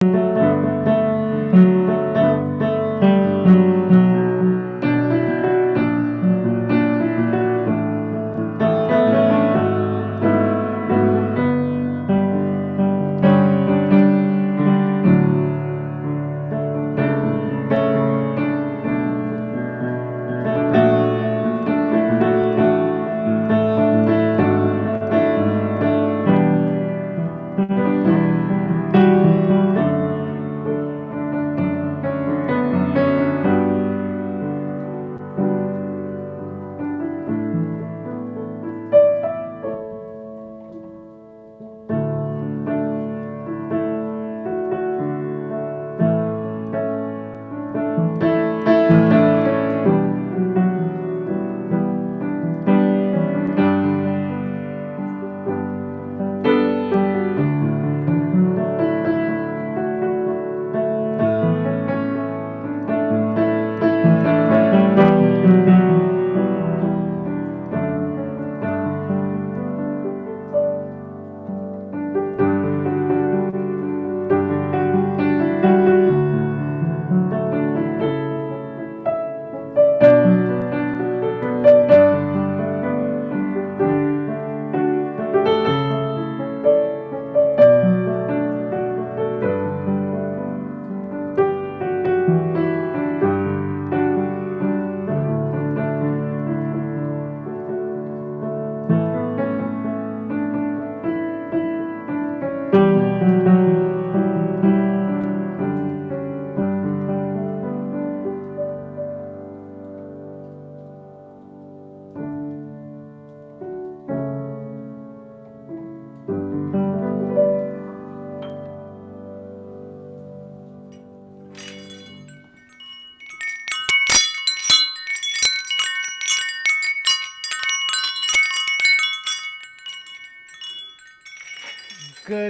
Good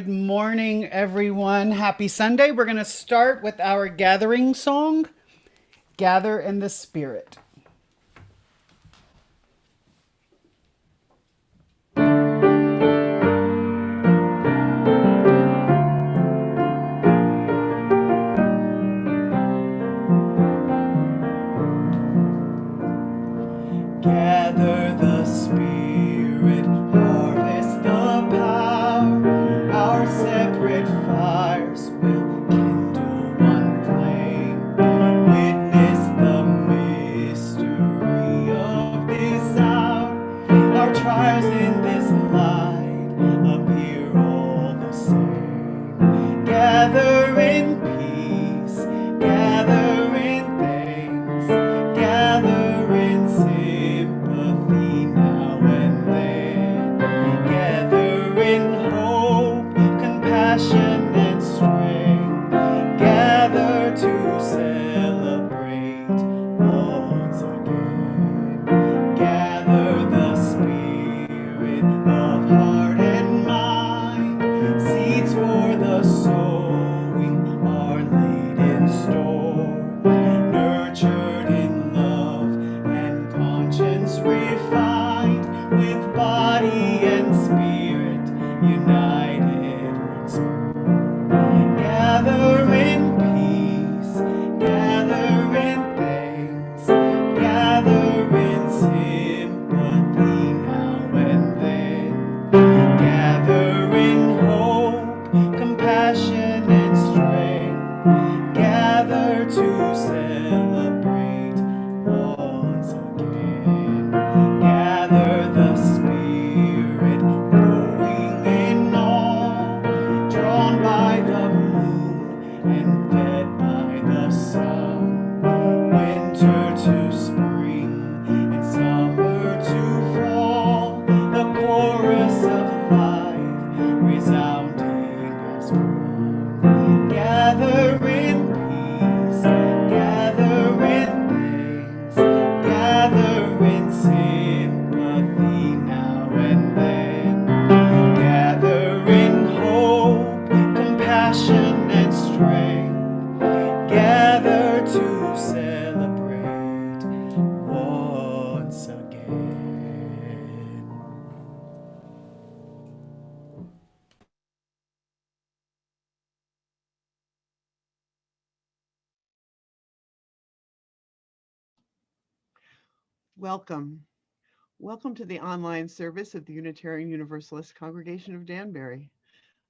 morning, everyone. Happy Sunday. We're going to start with our gathering song, Gather in the Spirit. Gather the Spirit, harvest the power, our separate fires will kindle one flame. Witness the mystery of this hour, our trials in this light appear all the same. Gather in peace, gather in thanks, gather in sympathy now and then, gather in hope, compassion and strength, gather to celebrate once again. Gather the spirit of heart and mind, seeds for the sowing are laid in store, nurtured in love and conscience refined, with body and spirit united once more. Gather in peace, gather in thanks, gather in sympathy now and then, gather in hope, compassion and strength, gather to celebrate once again. Gather the spirit growing in all, drawn by the moon and fed by the sun, winter to spring and summer to fall, the chorus of life resounding as one. Gather in peace, gather in thanks, gather in sympathy now and then, gather in hope, compassion and strength, gather to celebrate once again. Welcome. Welcome to the online service of the Unitarian Universalist Congregation of Danbury.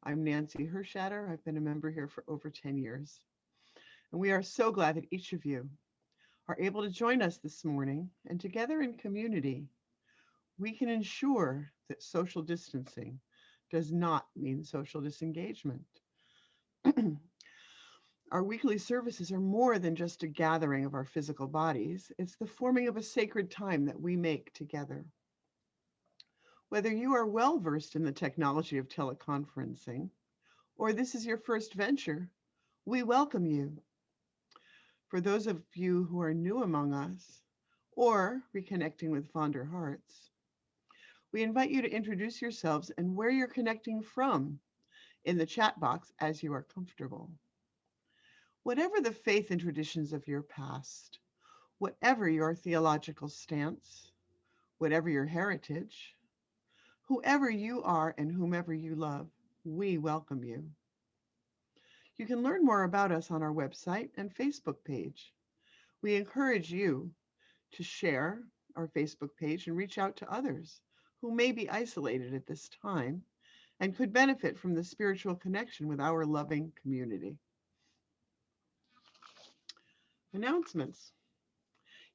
I'm Nancy Hershatter. I've been a member here for over 10 years. And we are so glad that each of you are able to join us this morning, and together in community, we can ensure that social distancing does not mean social disengagement. Our weekly services are more than just a gathering of our physical bodies. It's the forming of a sacred time that we make together. Whether you are well versed in the technology of teleconferencing, or this is your first venture, we welcome you. For those of you who are new among us, or reconnecting with fonder hearts, we invite you to introduce yourselves and where you're connecting from in the chat box as you are comfortable. Whatever the faith and traditions of your past, whatever your theological stance, whatever your heritage, whoever you are and whomever you love, we welcome you. You can learn more about us on our website and Facebook page. We encourage you to share our Facebook page and reach out to others who may be isolated at this time and could benefit from the spiritual connection with our loving community. Announcements.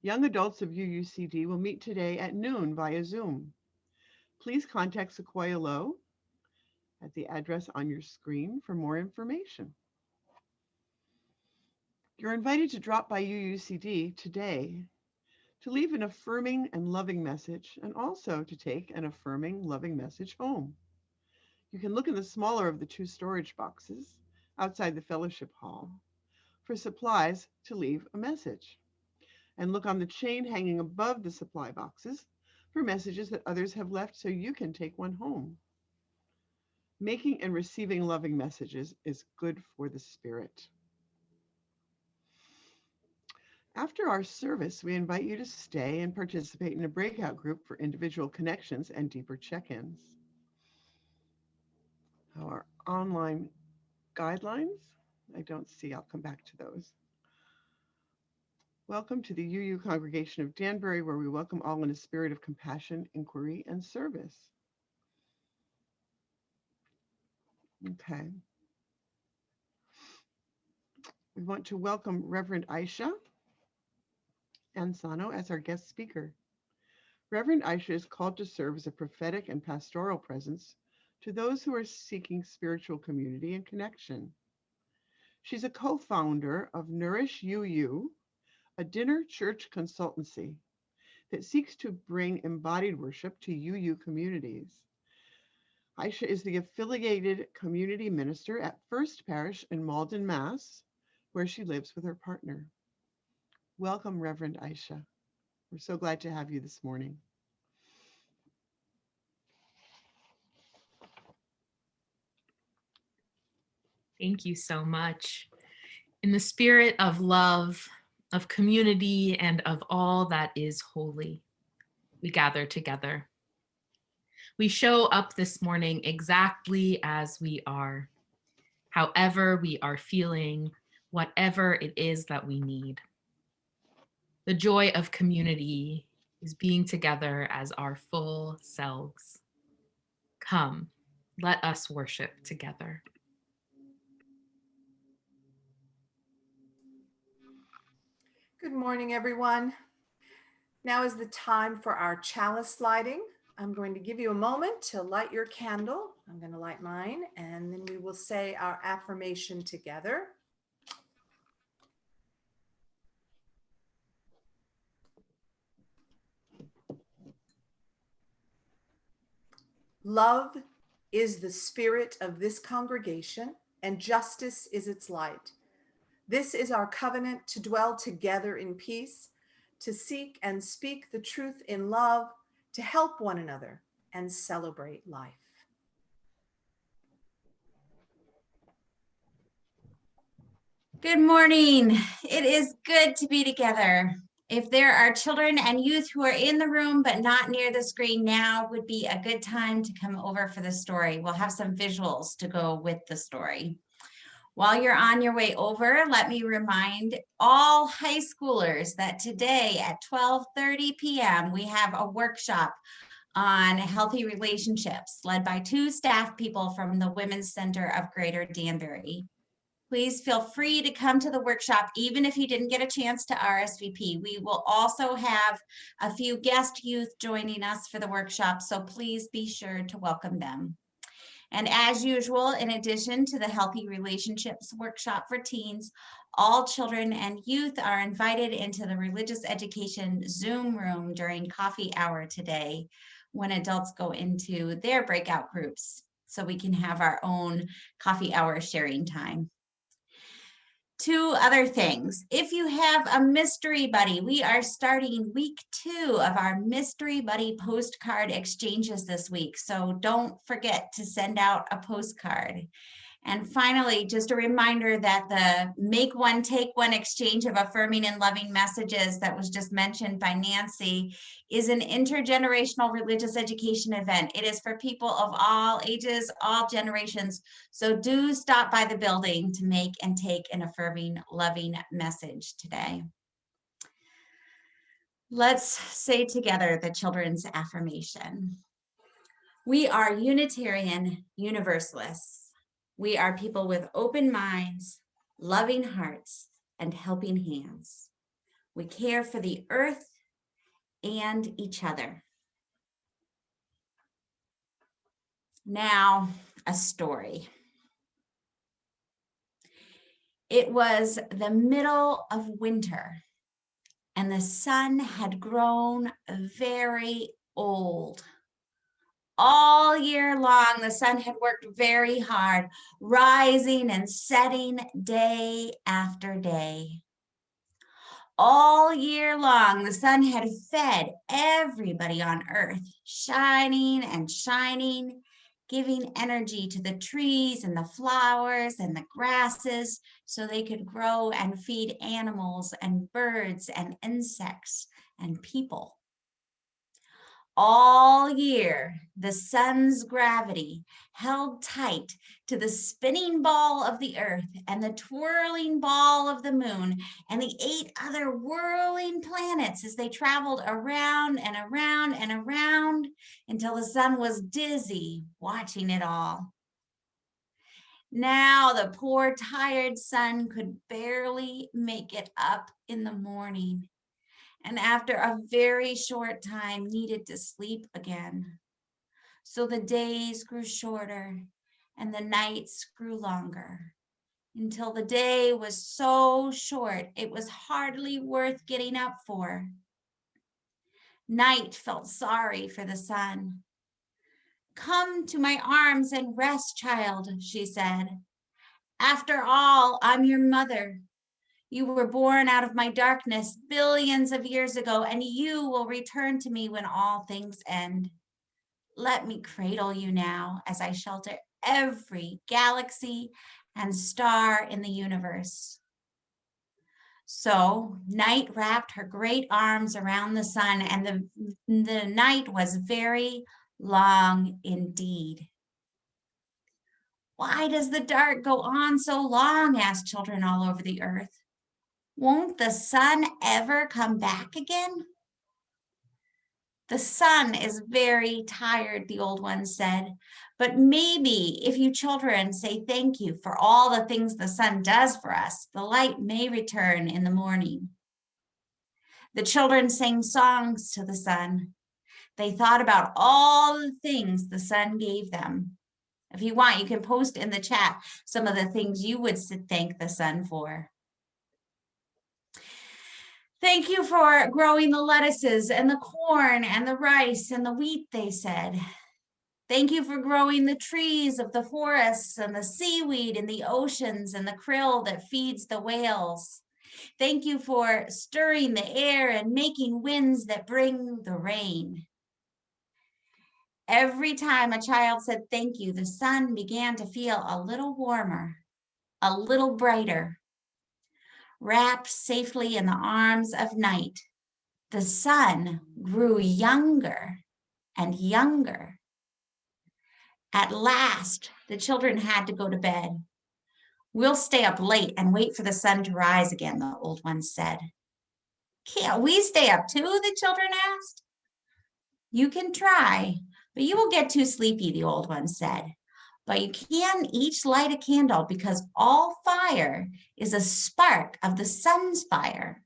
Young adults of UUCD will meet today at noon via Zoom. Please contact Sequoia Lowe at the address on your screen for more information. You're invited to drop by UUCD today to leave an affirming and loving message, and also to take an affirming, loving message home. You can look in the smaller of the two storage boxes outside the fellowship hall for supplies to leave a message, and look on the chain hanging above the supply boxes for messages that others have left so you can take one home. Making and receiving loving messages is good for the spirit. After our service, we invite you to stay and participate in a breakout group for individual connections and deeper check-ins. Our online guidelines, I don't see, I'll come back to those. Welcome to the UU Congregation of Danbury, where we welcome all in a spirit of compassion, inquiry, and service. Okay. We want to welcome Reverend Aisha Ansano as our guest speaker. Reverend Aisha is called to serve as a prophetic and pastoral presence to those who are seeking spiritual community and connection. She's a co-founder of Nourish UU, a dinner church consultancy that seeks to bring embodied worship to UU communities. Aisha is the affiliated community minister at First Parish in Malden, Mass, where she lives with her partner. Welcome, Reverend Aisha. We're so glad to have you this morning. Thank you so much. In the spirit of love, of community, and of all that is holy, we gather together. We show up this morning exactly as we are, however we are feeling, whatever it is that we need. The joy of community is being together as our full selves. Come, let us worship together. Good morning, everyone. Now is the time for our chalice lighting. I'm going to give you a moment to light your candle. I'm going to light mine, and then we will say our affirmation together. Love is the spirit of this congregation, and justice is its light. This is our covenant to dwell together in peace, to seek and speak the truth in love, to help one another and celebrate life. Good morning. It is good to be together. If there are children and youth who are in the room but not near the screen, now would be a good time to come over for the story. We'll have some visuals to go with the story. While you're on your way over, let me remind all high schoolers that today at 12:30 p.m. we have a workshop on healthy relationships led by 2 staff people from the Women's Center of Greater Danbury. Please feel free to come to the workshop, even if you didn't get a chance to RSVP. We will also have a few guest youth joining us for the workshop, so please be sure to welcome them. And as usual, in addition to the Healthy Relationships Workshop for teens, all children and youth are invited into the Religious Education Zoom room during coffee hour today, when adults go into their breakout groups, so we can have our own coffee hour sharing time. 2 other things. If you have a mystery buddy, we are starting week 2 of our mystery buddy postcard exchanges this week. So don't forget to send out a postcard. And finally, just a reminder that the Make One, Take One exchange of affirming and loving messages that was just mentioned by Nancy is an intergenerational religious education event. It is for people of all ages, all generations. So do stop by the building to make and take an affirming, loving message today. Let's say together the children's affirmation. We are Unitarian Universalists. We are people with open minds, loving hearts, and helping hands. We care for the earth and each other. Now, a story. It was the middle of winter, and the sun had grown very old. All year long, the sun had worked very hard, rising and setting day after day. All year long, the sun had fed everybody on earth, shining and shining, giving energy to the trees and the flowers and the grasses so they could grow and feed animals and birds and insects and people. All year, the sun's gravity held tight to the spinning ball of the earth and the twirling ball of the moon and the 8 other whirling planets as they traveled around and around and around until the sun was dizzy watching it all. Now the poor tired sun could barely make it up in the morning, and after a very short time needed to sleep again. So the days grew shorter and the nights grew longer until the day was so short it was hardly worth getting up for. Night felt sorry for the sun. "Come to my arms and rest, child," she said. "After all, I'm your mother. You were born out of my darkness billions of years ago, and you will return to me when all things end. Let me cradle you now as I shelter every galaxy and star in the universe." So night wrapped her great arms around the sun, and the night was very long indeed. "Why does the dark go on so long?" asked children all over the earth. "Won't the sun ever come back again?" "The sun is very tired," the old one said, "but maybe if you children say thank you for all the things the sun does for us, the light may return in the morning." The children sang songs to the sun. They thought about all the things the sun gave them. If you want, you can post in the chat some of the things you would thank the sun for. "Thank you for growing the lettuces and the corn and the rice and the wheat," they said. "Thank you for growing the trees of the forests and the seaweed in the oceans and the krill that feeds the whales. Thank you for stirring the air and making winds that bring the rain." Every time a child said thank you, the sun began to feel a little warmer, a little brighter. Wrapped safely in the arms of night, the sun grew younger and younger. At last, the children had to go to bed. We'll stay up late and wait for the sun to rise again, the old ones said. Can't we stay up too? The children asked. You can try, but you will get too sleepy, the old one said. But you can each light a candle because all fire is a spark of the sun's fire.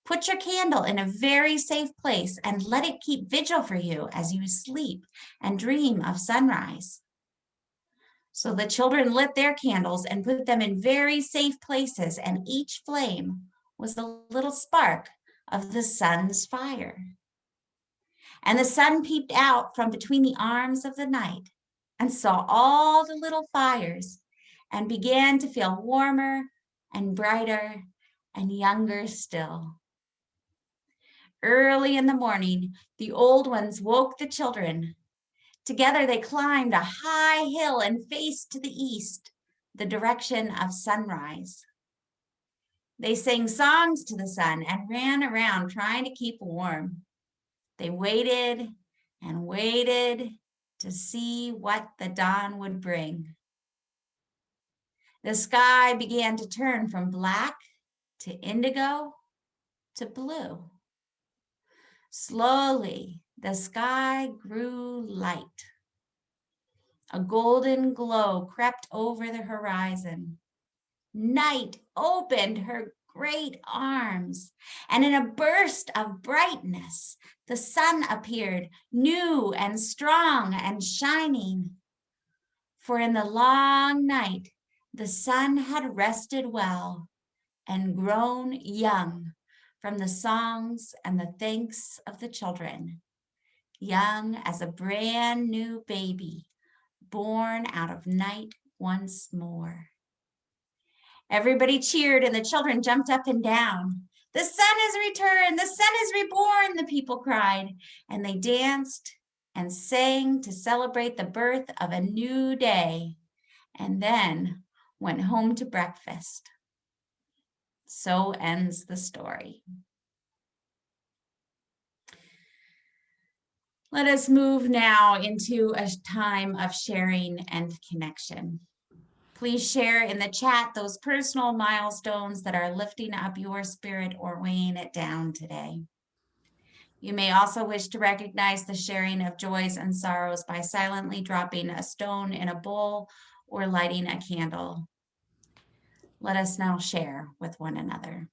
Put your candle in a very safe place and let it keep vigil for you as you sleep and dream of sunrise. So the children lit their candles and put them in very safe places, and each flame was a little spark of the sun's fire. And the sun peeped out from between the arms of the night and saw all the little fires and began to feel warmer and brighter and younger still. Early in the morning, the old ones woke the children. Together they climbed a high hill and faced to the east, the direction of sunrise. They sang songs to the sun and ran around trying to keep warm. They waited and waited to see what the dawn would bring. The sky began to turn from black to indigo to blue. Slowly, the sky grew light. A golden glow crept over the horizon. Night opened her great arms, and in a burst of brightness, the sun appeared, new and strong and shining. For in the long night, the sun had rested well and grown young from the songs and the thanks of the children, young as a brand new baby, born out of night once more. Everybody cheered and the children jumped up and down. The sun has returned, the sun is reborn, the people cried, and they danced and sang to celebrate the birth of a new day, and then went home to breakfast. So ends the story. Let us move now into a time of sharing and connection. Please share in the chat those personal milestones that are lifting up your spirit or weighing it down today. You may also wish to recognize the sharing of joys and sorrows by silently dropping a stone in a bowl or lighting a candle. Let us now share with one another.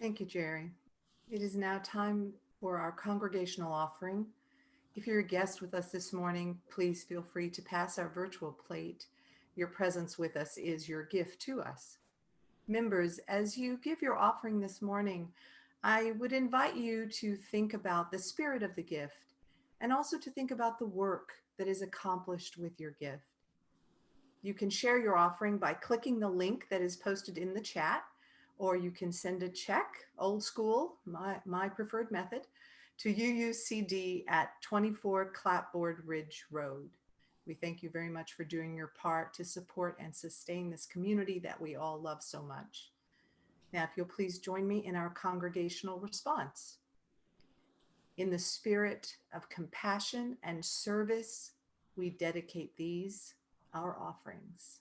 Thank you, Jerry. It is now time for our congregational offering. If you're a guest with us this morning, please feel free to pass our virtual plate. Your presence with us is your gift to us. Members, as you give your offering this morning, I would invite you to think about the spirit of the gift and also to think about the work that is accomplished with your gift. You can share your offering by clicking the link that is posted in the chat, or you can send a check, old school, my preferred method, to UUCD at 24 Clapboard Ridge Road. We thank you very much for doing your part to support and sustain this community that we all love so much. Now, if you'll please join me in our congregational response. In the spirit of compassion and service, we dedicate these, our offerings.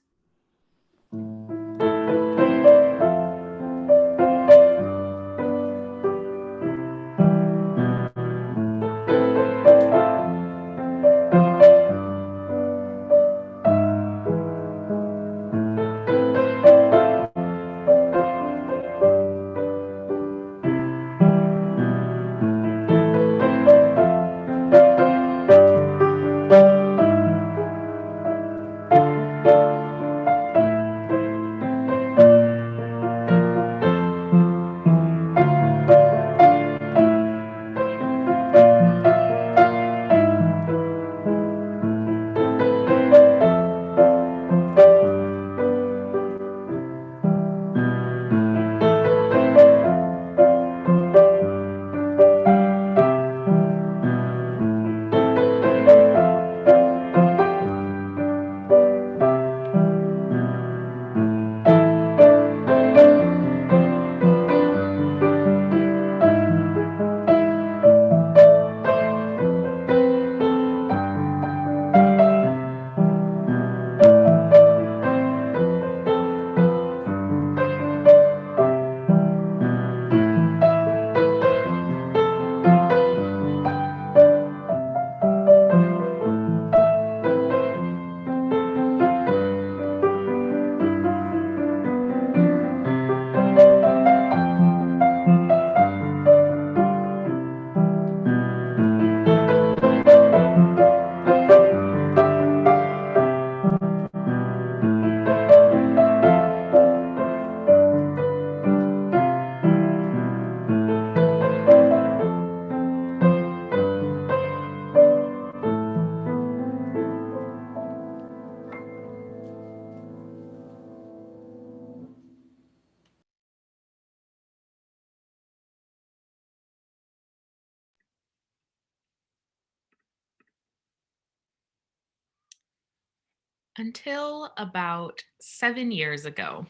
Until about 7 years ago,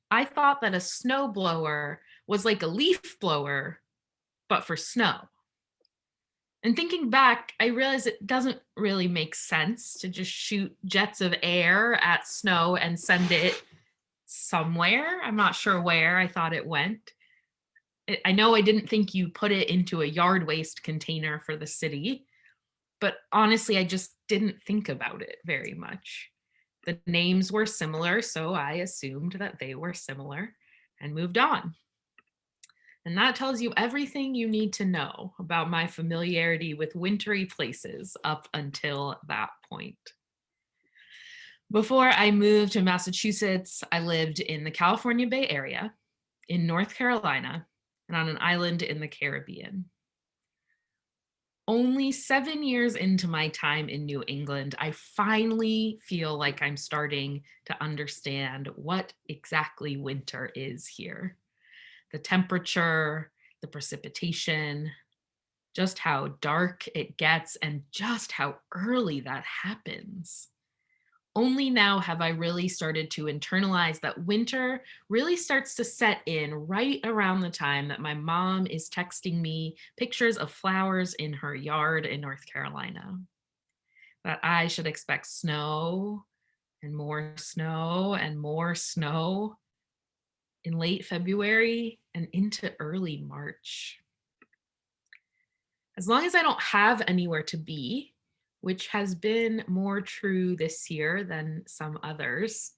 I thought that a snowblower was like a leaf blower, but for snow. And thinking back, I realized it doesn't really make sense to just shoot jets of air at snow and send it somewhere. I'm not sure where I thought it went. I know I didn't think you put it into a yard waste container for the city, but honestly, I just didn't think about it very much. The names were similar, so I assumed that they were similar and moved on. And that tells you everything you need to know about my familiarity with wintry places up until that point. Before I moved to Massachusetts, I lived in the California Bay Area, in North Carolina, and on an island in the Caribbean. Only 7 years into my time in New England, I finally feel like I'm starting to understand what exactly winter is here. The temperature, the precipitation, just how dark it gets, and just how early that happens. Only now have I really started to internalize that winter really starts to set in right around the time that my mom is texting me pictures of flowers in her yard in North Carolina. That I should expect snow and more snow and more snow in late February and into early March. As long as I don't have anywhere to be, which has been more true this year than some others,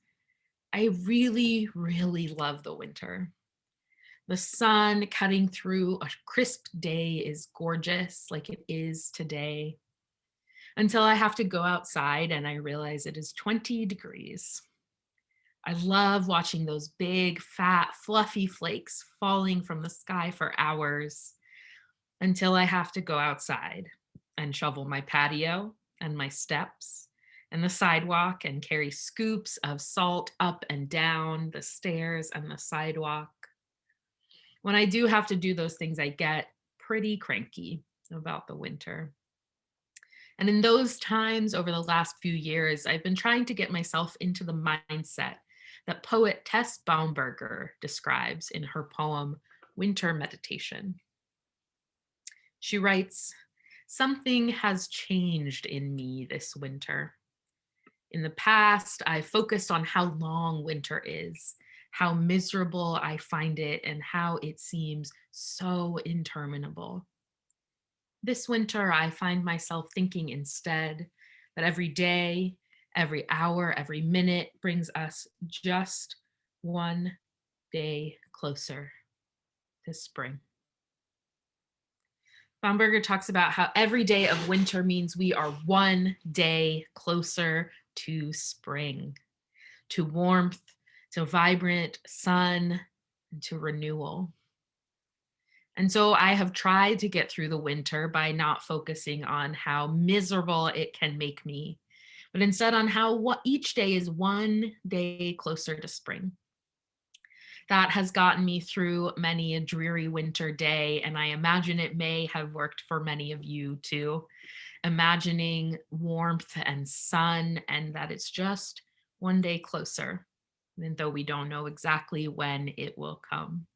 I really, really love the winter. The sun cutting through a crisp day is gorgeous, like it is today, until I have to go outside and I realize it is 20 degrees. I love watching those big, fat, fluffy flakes falling from the sky for hours until I have to go outside and shovel my patio and my steps and the sidewalk and carry scoops of salt up and down the stairs and the sidewalk. When I do have to do those things, I get pretty cranky about the winter. And in those times over the last few years, I've been trying to get myself into the mindset that poet Tess Baumberger describes in her poem, Winter Meditation. She writes, "Something has changed in me this winter. In the past, I focused on how long winter is, how miserable I find it, and how it seems so interminable. This winter, I find myself thinking instead that every day, every hour, every minute brings us just one day closer to spring." Baumberger talks about how every day of winter means we are one day closer to spring, to warmth, to vibrant sun, and to renewal. And so I have tried to get through the winter by not focusing on how miserable it can make me, but instead on how what each day is one day closer to spring. That has gotten me through many a dreary winter day, and I imagine it may have worked for many of you too. Imagining warmth and sun, and that it's just one day closer, even though we don't know exactly when it will come.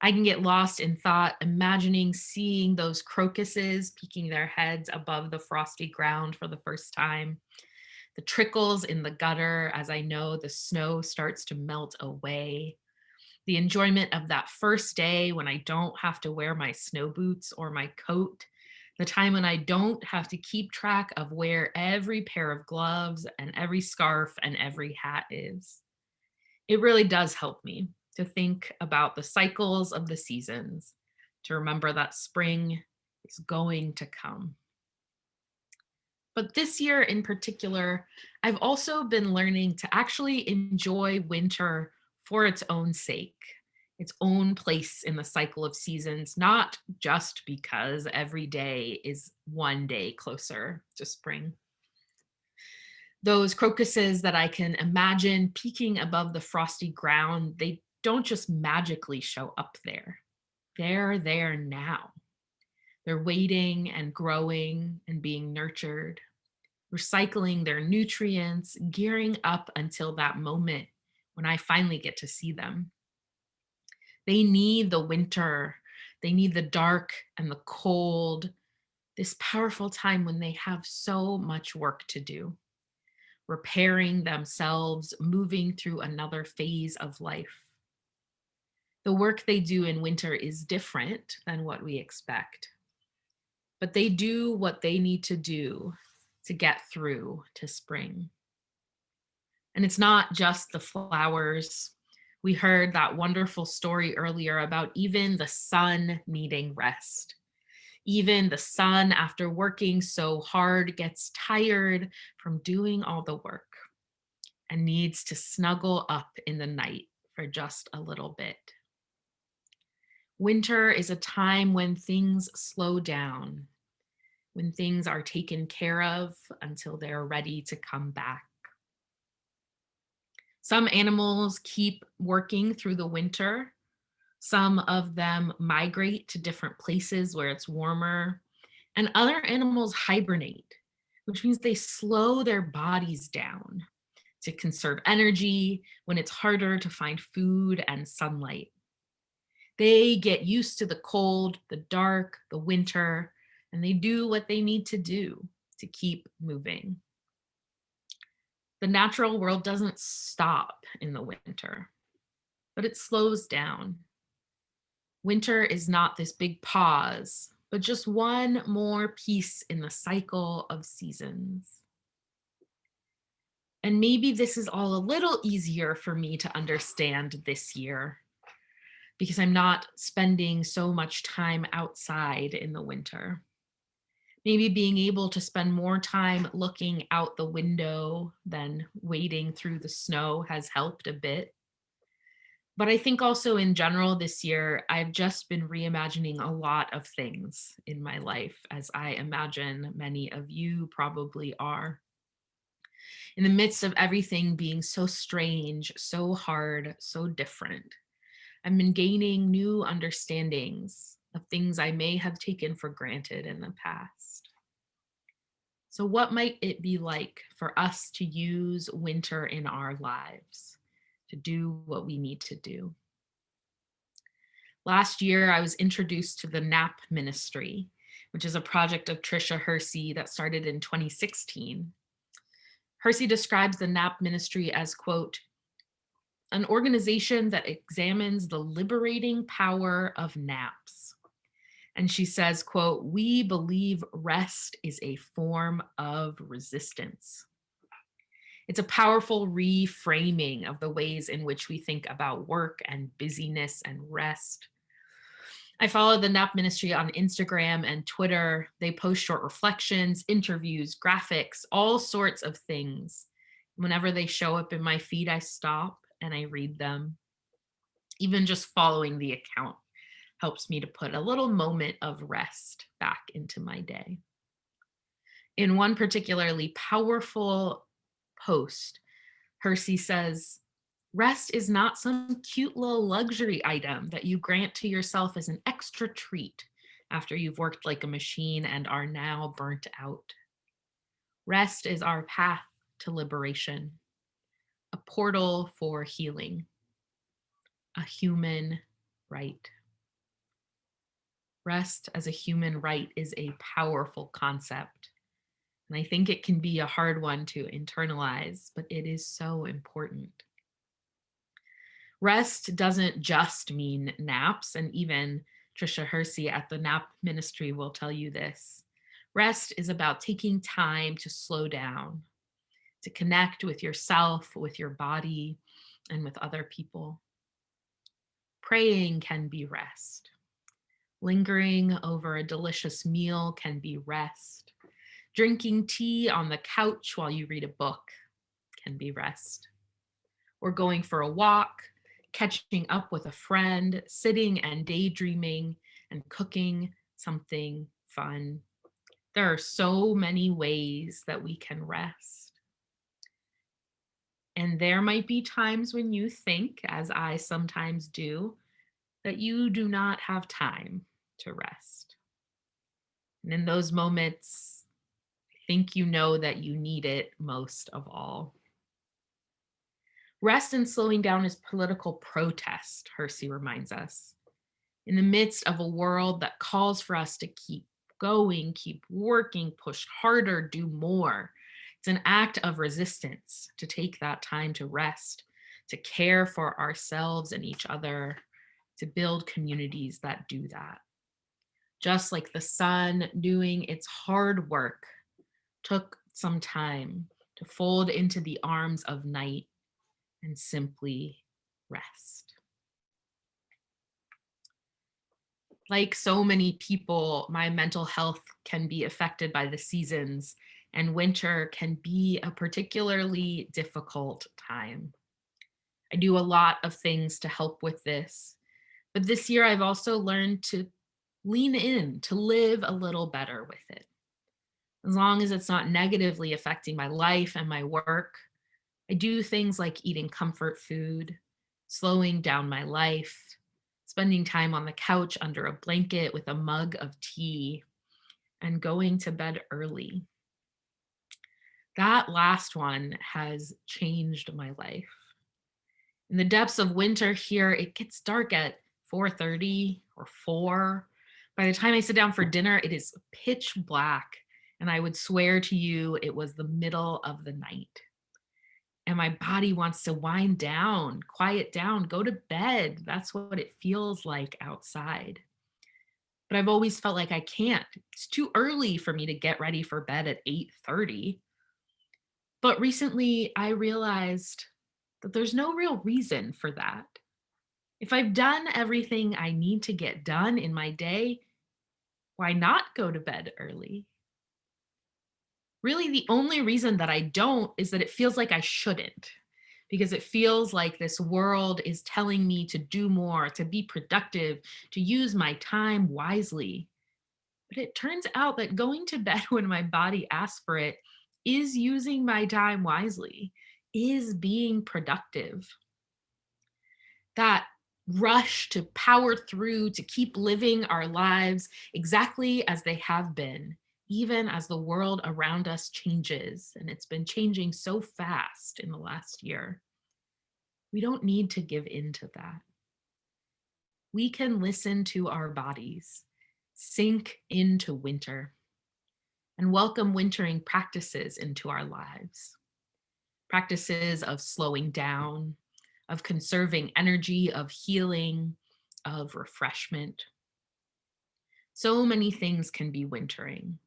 I can get lost in thought, imagining seeing those crocuses peeking their heads above the frosty ground for the first time, the trickles in the gutter as I know the snow starts to melt away, the enjoyment of that first day when I don't have to wear my snow boots or my coat, the time when I don't have to keep track of where every pair of gloves and every scarf and every hat is. It really does help me to think about the cycles of the seasons, to remember that spring is going to come. But this year in particular, I've also been learning to actually enjoy winter for its own sake, its own place in the cycle of seasons, not just because every day is one day closer to spring. Those crocuses that I can imagine peeking above the frosty ground, they don't just magically show up there. They're there now. They're waiting and growing and being nurtured, recycling their nutrients, gearing up until that moment when I finally get to see them. They need the winter. They need the dark and the cold this powerful time when they have so much work to do, repairing themselves, moving through another phase of life. The work they do in winter is different than what we expect, but they do what they need to do to get through to spring. And it's not just the flowers. We heard that wonderful story earlier about even the sun needing rest. Even the sun, after working so hard, gets tired from doing all the work and needs to snuggle up in the night for just a little bit. Winter is a time when things slow down, when things are taken care of until they're ready to come back. Some animals keep working through the winter. Some of them migrate to different places where it's warmer, and other animals hibernate, which means they slow their bodies down to conserve energy when it's harder to find food and sunlight. They get used to the cold, the dark, the winter, and they do what they need to do to keep moving. The natural world doesn't stop in the winter, but it slows down. Winter is not this big pause, but just one more piece in the cycle of seasons. And maybe this is all a little easier for me to understand this year because I'm not spending so much time outside in the winter. Maybe being able to spend more time looking out the window than wading through the snow has helped a bit. But I think also in general this year, I've just been reimagining a lot of things in my life, as I imagine many of you probably are. In the midst of everything being so strange, so hard, so different, I've been gaining new understandings of things I may have taken for granted in the past. So what might it be like for us to use winter in our lives, to do what we need to do? Last year, I was introduced to the NAP Ministry, which is a project of Tricia Hersey that started in 2016. Hersey describes the NAP Ministry as, quote, an organization that examines the liberating power of naps. And she says, quote, we believe rest is a form of resistance. It's a powerful reframing of the ways in which we think about work and busyness and rest. I follow the NAP Ministry on Instagram and Twitter. They post short reflections, interviews, graphics, all sorts of things. Whenever they show up in my feed, I stop and I read them. Even just following the account helps me to put a little moment of rest back into my day. In one particularly powerful post, Hersey says, rest is not some cute little luxury item that you grant to yourself as an extra treat after you've worked like a machine and are now burnt out. Rest is our path to liberation, a portal for healing, a human right. Rest as a human right is a powerful concept. And I think it can be a hard one to internalize, but it is so important. Rest doesn't just mean naps, and even Tricia Hersey at the NAP Ministry will tell you this. Rest is about taking time to slow down, to connect with yourself, with your body, and with other people. Praying can be rest. Lingering over a delicious meal can be rest. Drinking tea on the couch while you read a book can be rest. Or going for a walk, catching up with a friend, sitting and daydreaming and cooking something fun. There are so many ways that we can rest. And there might be times when you think, as I sometimes do, that you do not have time to rest. And in those moments, I think you know that you need it most of all. Rest and slowing down is political protest, Hersey reminds us. In the midst of a world that calls for us to keep going, keep working, push harder, do more. It's an act of resistance to take that time to rest, to care for ourselves and each other, to build communities that do that. Just like the sun doing its hard work took some time to fold into the arms of night and simply rest. Like so many people, my mental health can be affected by the seasons, and winter can be a particularly difficult time. I do a lot of things to help with this, but this year I've also learned to lean in, to live a little better with it. As long as it's not negatively affecting my life and my work, I do things like eating comfort food, slowing down my life, spending time on the couch under a blanket with a mug of tea, and going to bed early. That last one has changed my life. In the depths of winter here, it gets dark at 4:30 or 4. By the time I sit down for dinner, it is pitch black, and I would swear to you it was the middle of the night. And my body wants to wind down, quiet down, go to bed. That's what it feels like outside. But I've always felt like I can't. It's too early for me to get ready for bed at 8:30. But recently I realized that there's no real reason for that. If I've done everything I need to get done in my day, why not go to bed early? Really, the only reason that I don't is that it feels like I shouldn't, because it feels like this world is telling me to do more, to be productive, to use my time wisely. But it turns out that going to bed when my body asks for it is using my time wisely, is being productive. That rush to power through, to keep living our lives exactly as they have been, even as the world around us changes, and it's been changing so fast in the last year. We don't need to give in to that. We can listen to our bodies, sink into winter, and welcome wintering practices into our lives. Practices of slowing down, of conserving energy, of healing, of refreshment. So many things can be wintering.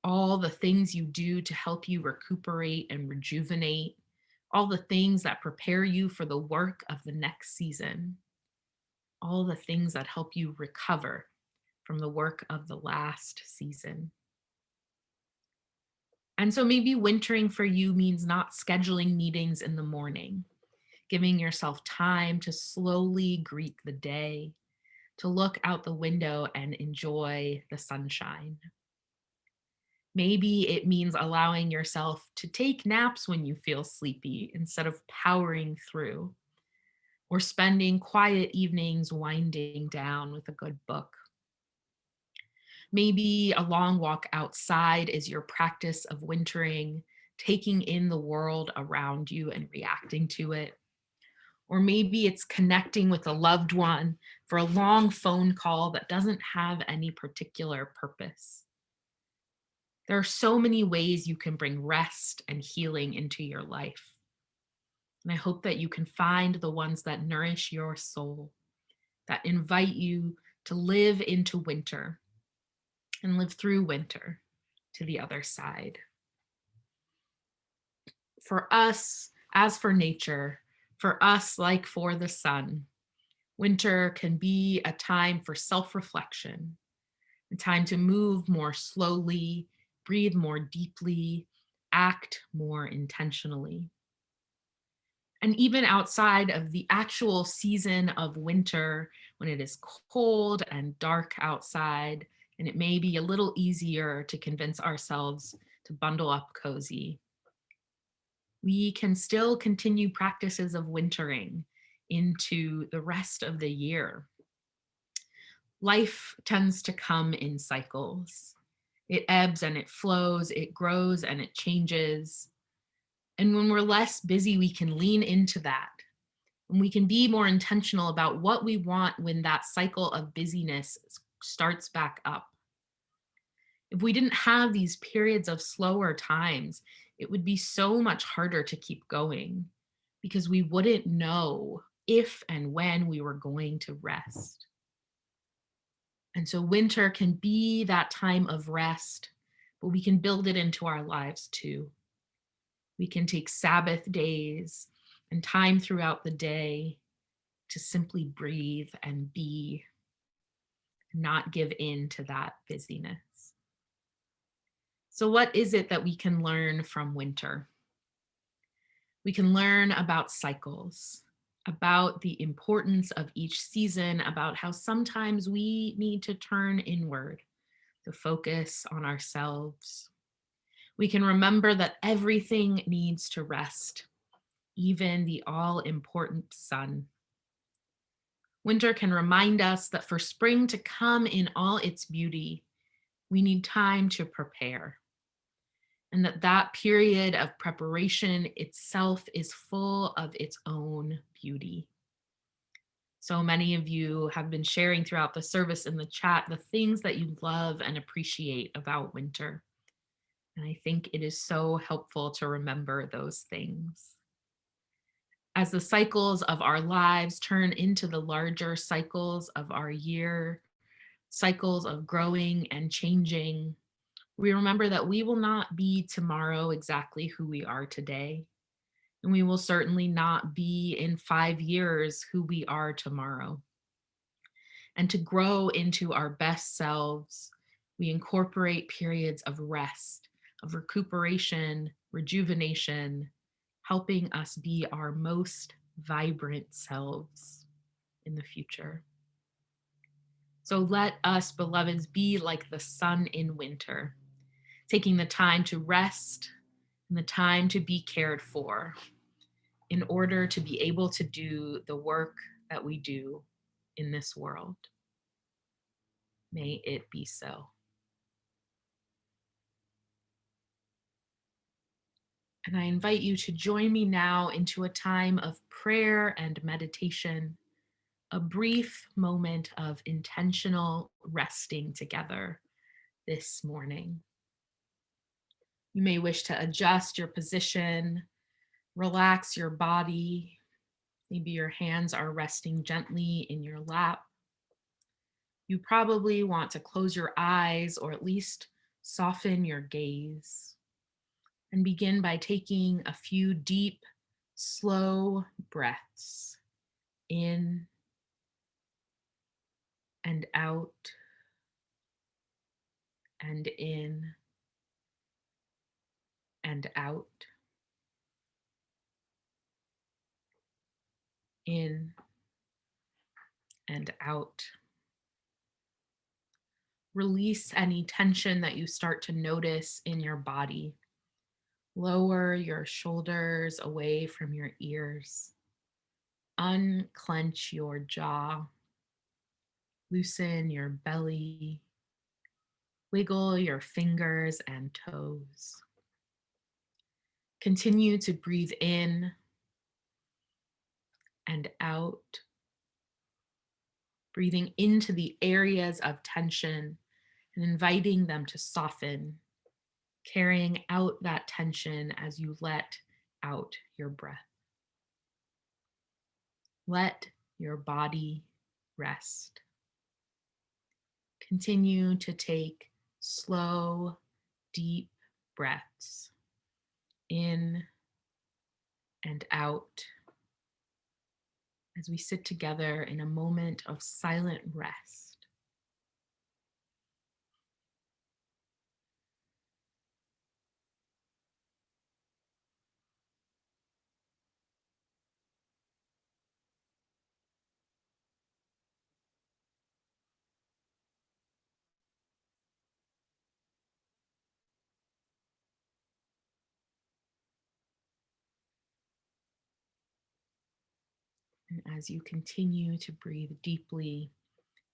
All the things you do to help you recuperate and rejuvenate, all the things that prepare you for the work of the next season, all the things that help you recover from the work of the last season. And so maybe wintering for you means not scheduling meetings in the morning, giving yourself time to slowly greet the day, to look out the window and enjoy the sunshine. Maybe it means allowing yourself to take naps when you feel sleepy instead of powering through, or spending quiet evenings winding down with a good book. Maybe a long walk outside is your practice of wintering, taking in the world around you and reacting to it. Or maybe it's connecting with a loved one for a long phone call that doesn't have any particular purpose. There are so many ways you can bring rest and healing into your life. And I hope that you can find the ones that nourish your soul, that invite you to live into winter and live through winter to the other side. For us, as for nature, for us, like for the sun, winter can be a time for self-reflection, a time to move more slowly, breathe more deeply, act more intentionally. And even outside of the actual season of winter, when it is cold and dark outside, and it may be a little easier to convince ourselves to bundle up cozy, we can still continue practices of wintering into the rest of the year. Life tends to come in cycles. It ebbs and it flows, it grows and it changes. And when we're less busy, we can lean into that. And we can be more intentional about what we want when that cycle of busyness starts back up. If we didn't have these periods of slower times, it would be so much harder to keep going because we wouldn't know if and when we were going to rest. And so winter can be that time of rest, but we can build it into our lives too. We can take Sabbath days and time throughout the day to simply breathe and be, not give in to that busyness. So what is it that we can learn from winter? We can learn about cycles, about the importance of each season, about how sometimes we need to turn inward, to focus on ourselves. We can remember that everything needs to rest, even the all-important sun. Winter can remind us that for spring to come in all its beauty, we need time to prepare. And that period of preparation itself is full of its own beauty. So many of you have been sharing throughout the service in the chat the things that you love and appreciate about winter. And I think it is so helpful to remember those things. As the cycles of our lives turn into the larger cycles of our year, cycles of growing and changing, we remember that we will not be tomorrow exactly who we are today. And we will certainly not be in 5 years who we are tomorrow. And to grow into our best selves, we incorporate periods of rest, of recuperation, rejuvenation, helping us be our most vibrant selves in the future. So let us, beloveds, be like the sun in winter, taking the time to rest and the time to be cared for in order to be able to do the work that we do in this world. May it be so. And I invite you to join me now into a time of prayer and meditation, a brief moment of intentional resting together this morning. You may wish to adjust your position, relax your body. Maybe your hands are resting gently in your lap. You probably want to close your eyes or at least soften your gaze. And begin by taking a few deep, slow breaths in and out and in and out, in and out. Release any tension that you start to notice in your body. Lower your shoulders away from your ears. Unclench your jaw. Loosen your belly. Wiggle your fingers and toes. Continue to breathe in and out, breathing into the areas of tension and inviting them to soften, carrying out that tension as you let out your breath. Let your body rest. Continue to take slow, deep breaths in and out as we sit together in a moment of silent rest. And as you continue to breathe deeply,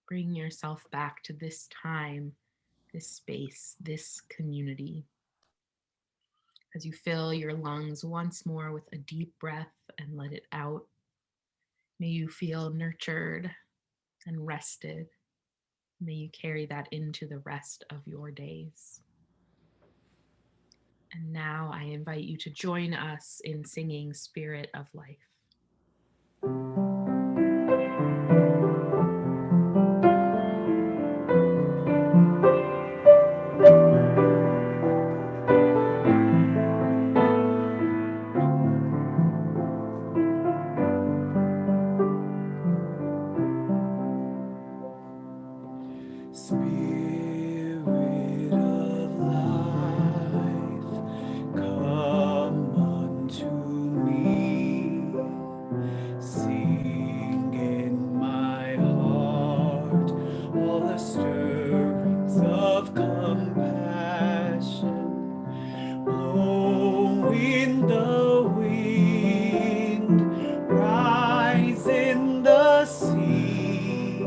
bring yourself back to this time, this space, this community. As you fill your lungs once more with a deep breath and let it out, may you feel nurtured and rested. May you carry that into the rest of your days. And now I invite you to join us in singing Spirit of Life. Spirit of life, come unto me. Sing in my heart all the stirrings of compassion. Blow in the wind, rise in the sea.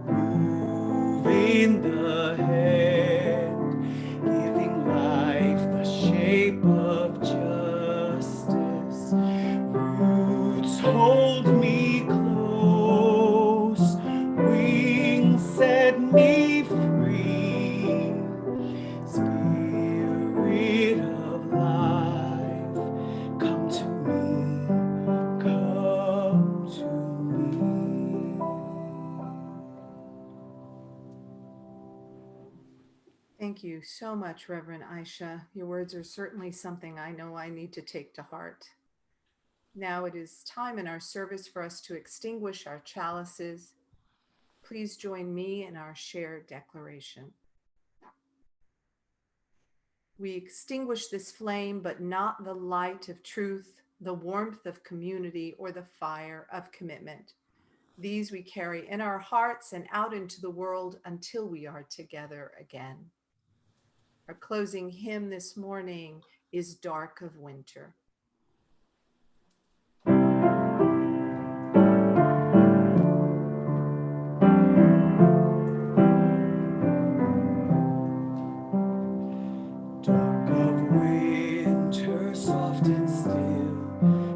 Move in the hand, giving life the shape of justice. Roots hold me close, wings set me free. Spirit of life, come to me, come to me. Thank you so much, Reverend Aisha. Your words are certainly something I know I need to take to heart. Now it is time in our service for us to extinguish our chalices. Please join me in our shared declaration. We extinguish this flame, but not the light of truth, the warmth of community, or the fire of commitment. These we carry in our hearts and out into the world until we are together again. Our closing hymn this morning is Dark of Winter. Dark of winter, soft and still,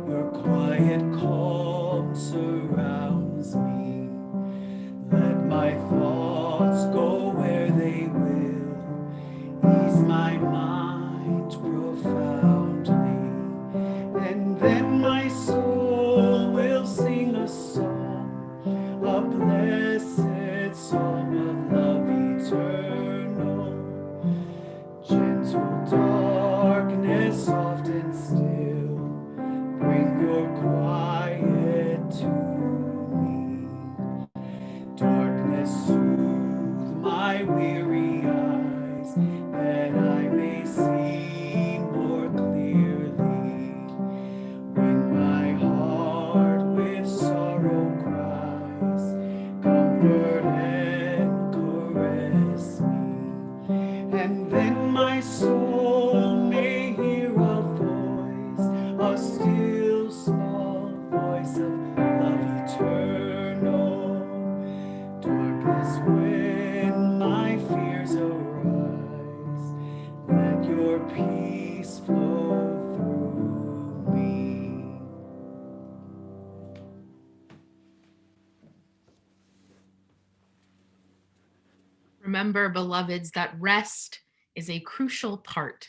your quiet calm surrounds me. Let my thoughts go where they will, ease my mind profoundly, and then my soul will sing a song, a blessed song of love eternal. Gentle darkness, soft and still, bring your quiet to me. Darkness, soothe my weary eyes, that I may see more clearly. When my heart with sorrow cries, comfort and caress me. And then my soul may hear a voice, a still small voice of love eternal. Darkness, when my fears arise, let your peace flow through me. Remember, beloveds, that rest is a crucial part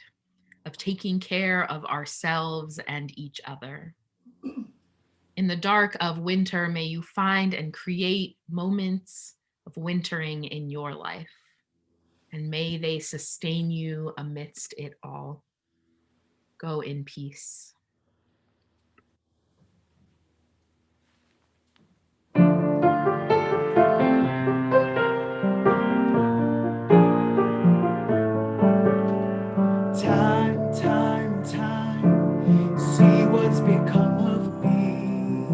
of taking care of ourselves and each other. In the dark of winter, may you find and create moments of wintering in your life, and may they sustain you amidst it all. Go in peace. Time, time, time, see what's become of me.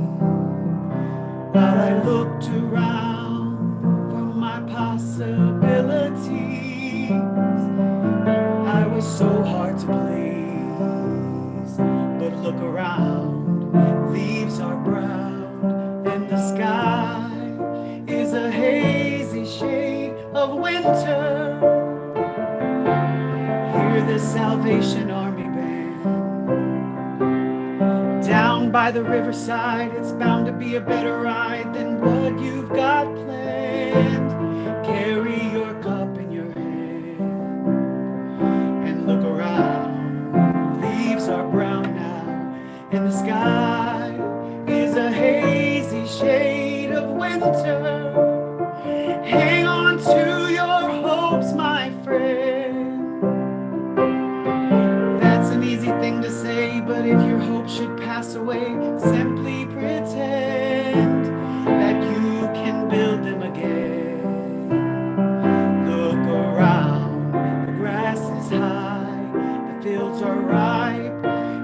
While I looked around for my possibilities, I was so hard to please. But look around, leaves are brown, and the sky is a hazy shade of winter. Hear the Salvation Army band. Down by the riverside, it's bound to be a better ride than what you've got planned. and the sky is a hazy shade of winter. Hang on to your hopes, my friend. That's an easy thing to say, but if your hope should pass away, simply pretend that you can build them again. Look around, the grass is high, the fields are ripe.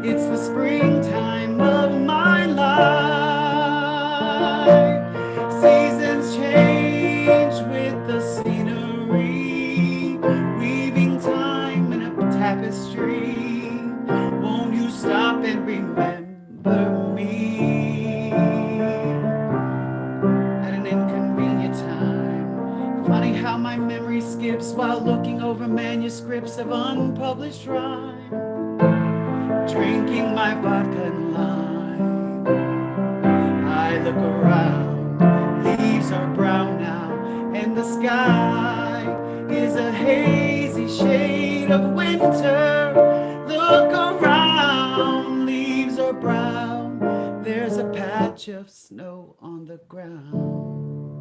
It's the springtime of my life. Seasons change with the scenery, weaving time in a tapestry. Won't you stop and remember me at an inconvenient time? Funny how my memory skips while looking over manuscripts of unpublished rhyme. Drinking my vodka and lime, I look around, leaves are brown now, and the sky is a hazy shade of winter. Look around, leaves are brown, there's a patch of snow on the ground.